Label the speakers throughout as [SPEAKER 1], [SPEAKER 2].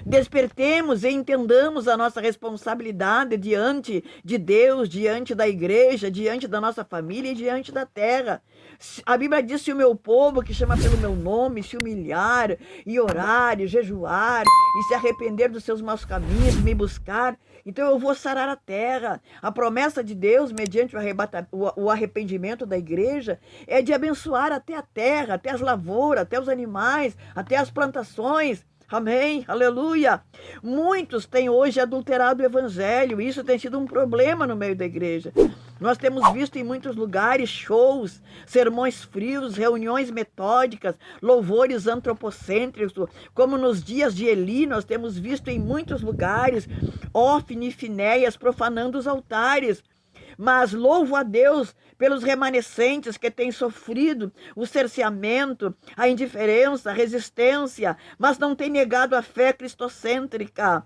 [SPEAKER 1] Despertemos e entendamos a nossa responsabilidade diante de Deus, diante da igreja, diante da nossa família e diante da terra. A Bíblia diz: se o meu povo, que chama pelo meu nome, se humilhar e orar e jejuar e se arrepender dos seus maus caminhos, me buscar, então eu vou sarar a terra. A promessa de Deus, mediante o arrependimento da igreja, é de abençoar até a terra, até as lavouras, até os animais, até as plantações. Amém, aleluia. Muitos têm hoje adulterado o evangelho, e isso tem sido um problema no meio da igreja. Nós temos visto em muitos lugares shows, sermões frios, reuniões metódicas, louvores antropocêntricos, como nos dias de Eli. Nós temos visto em muitos lugares Ofne e Finéias profanando os altares. Mas louvo a Deus pelos remanescentes que têm sofrido o cerceamento, a indiferença, a resistência, mas não têm negado a fé cristocêntrica.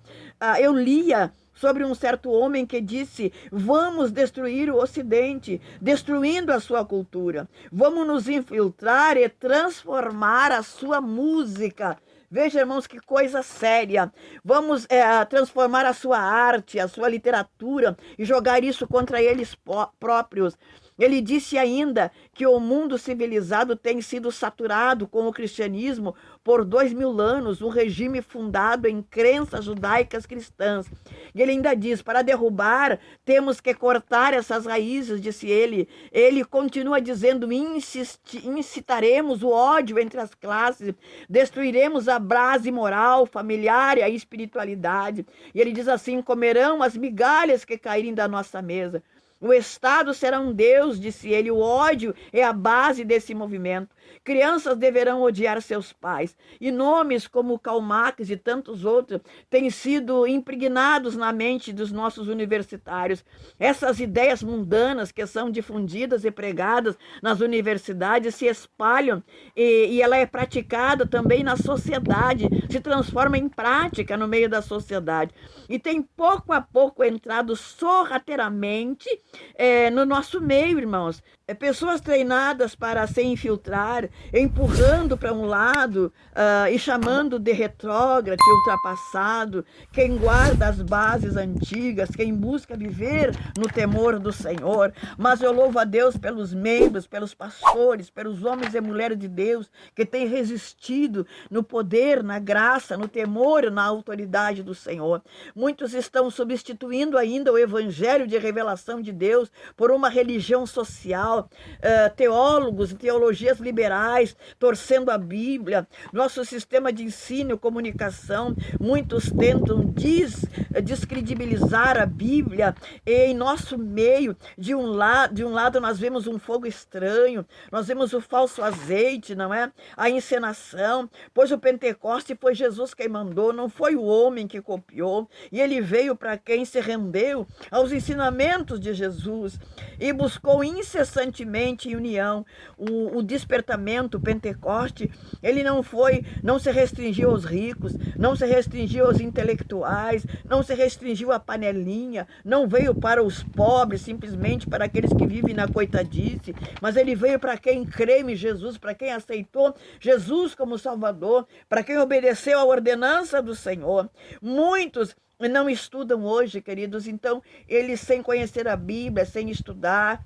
[SPEAKER 1] Eu lia sobre um certo homem que disse: vamos destruir o Ocidente, destruindo a sua cultura. Vamos nos infiltrar e transformar a sua música. Veja, irmãos, que coisa séria. Vamos transformar a sua arte, a sua literatura e jogar isso contra eles próprios. Ele disse ainda que o mundo civilizado tem sido saturado com o cristianismo por 2000 anos, um regime fundado em crenças judaicas cristãs. E ele ainda diz: para derrubar, temos que cortar essas raízes, disse ele. Ele continua dizendo: incitaremos o ódio entre as classes, destruiremos a base moral, familiar e a espiritualidade. E ele diz assim: comerão as migalhas que caírem da nossa mesa. O Estado será um Deus, disse ele. O ódio é a base desse movimento. Crianças deverão odiar seus pais. E nomes como Karl Marx e tantos outros têm sido impregnados na mente dos nossos universitários. Essas ideias mundanas que são difundidas e pregadas nas universidades se espalham e ela é praticada também na sociedade, se transforma em prática no meio da sociedade. E tem pouco a pouco entrado sorrateiramente no nosso meio, irmãos. Pessoas treinadas para se infiltrar, empurrando para um lado e chamando de retrógrado e ultrapassado quem guarda as bases antigas, quem busca viver no temor do Senhor. Mas eu louvo a Deus pelos membros, pelos pastores, pelos homens e mulheres de Deus que têm resistido no poder, na graça, no temor, na autoridade do Senhor. Muitos estão substituindo ainda o evangelho de revelação de Deus por uma religião social, teólogos e teologias liberais torcendo a Bíblia. Nosso sistema de ensino e comunicação, muitos tentam descredibilizar a Bíblia, e em nosso meio, de um lado nós vemos um fogo estranho, nós vemos o falso azeite, não é? A encenação, pois o Pentecoste foi Jesus quem mandou, não foi o homem que copiou, e ele veio para quem se rendeu aos ensinamentos de Jesus e buscou incessantemente em união. O despertamento, o Pentecoste, ele não se restringiu aos ricos, não se restringiu aos intelectuais, não se restringiu à panelinha, não veio para os pobres, simplesmente para aqueles que vivem na coitadice, mas ele veio para quem crê em Jesus, para quem aceitou Jesus como Salvador, para quem obedeceu à ordenança do Senhor. Muitos não estudam hoje, queridos, então eles, sem conhecer a Bíblia, sem estudar,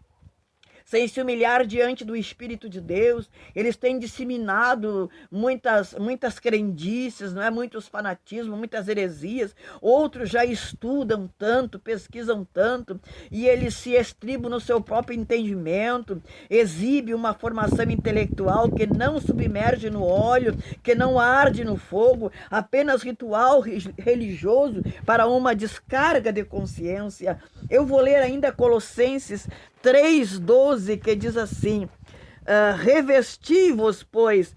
[SPEAKER 1] sem se humilhar diante do Espírito de Deus, eles têm disseminado muitas crendices, não é? Muitos fanatismos, muitas heresias. Outros já estudam tanto, pesquisam tanto, e eles se estribam no seu próprio entendimento, exibe uma formação intelectual que não submerge no óleo, que não arde no fogo, apenas ritual religioso para uma descarga de consciência. Eu vou ler ainda Colossenses 3,12, que diz assim: revesti-vos, pois,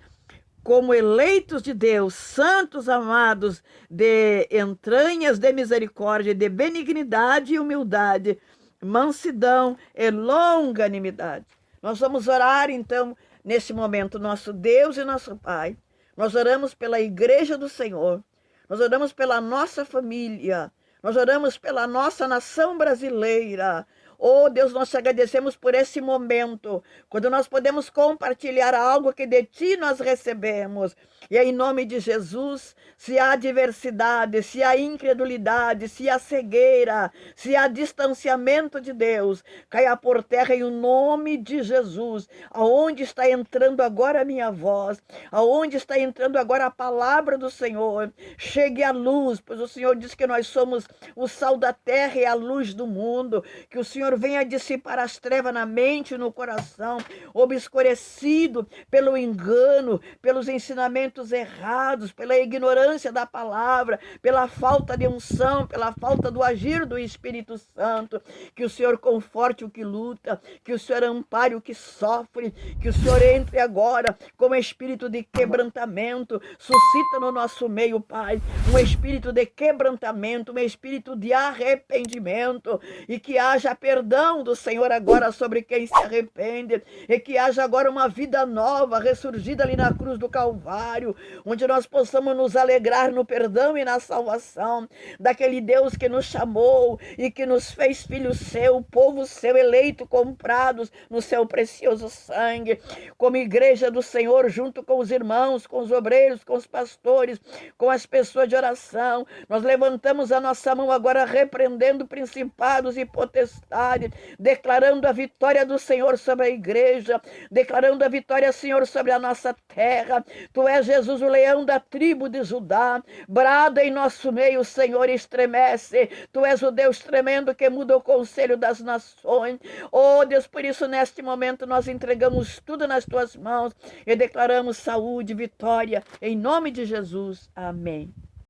[SPEAKER 1] como eleitos de Deus, santos amados, de entranhas de misericórdia, de benignidade e humildade, mansidão e longanimidade. Nós vamos orar, então, nesse momento, nosso Deus e nosso Pai. Nós oramos pela igreja do Senhor, nós oramos pela nossa família, nós oramos pela nossa nação brasileira. Oh Deus, nós te agradecemos por esse momento, quando nós podemos compartilhar algo que de ti nós recebemos. E em nome de Jesus, se há diversidade, se há incredulidade, se há cegueira, se há distanciamento de Deus, caia por terra em nome de Jesus. Aonde está entrando agora a minha voz, aonde está entrando agora a palavra do Senhor, chegue a luz, pois o Senhor diz que nós somos o sal da terra e a luz do mundo, que o Senhor venha dissipar as trevas na mente e no coração, obscurecido pelo engano, pelos ensinamentos errados, pela ignorância da palavra, pela falta de unção, pela falta do agir do Espírito Santo. Que o Senhor conforte o que luta, que o Senhor ampare o que sofre, que o Senhor entre agora com espírito de quebrantamento, suscita no nosso meio, Pai, um espírito de quebrantamento, um espírito de arrependimento, e que haja perdão do Senhor agora sobre quem se arrepende, e que haja agora uma vida nova, ressurgida ali na cruz do Calvário, onde nós possamos nos alegrar no perdão e na salvação daquele Deus que nos chamou e que nos fez filho seu, povo seu, eleito, comprados no seu precioso sangue. Como igreja do Senhor, junto com os irmãos, com os obreiros, com os pastores, com as pessoas de oração, nós levantamos a nossa mão agora, repreendendo principados e potestades, declarando a vitória do Senhor sobre a igreja, declarando a vitória, Senhor, sobre a nossa terra. Tu és Jesus, o leão da tribo de Judá, brada em nosso meio, Senhor, estremece. Tu és o Deus tremendo que muda o conselho das nações. Oh Deus, por isso neste momento nós entregamos tudo nas tuas mãos e declaramos saúde, vitória, em nome de Jesus. Amém.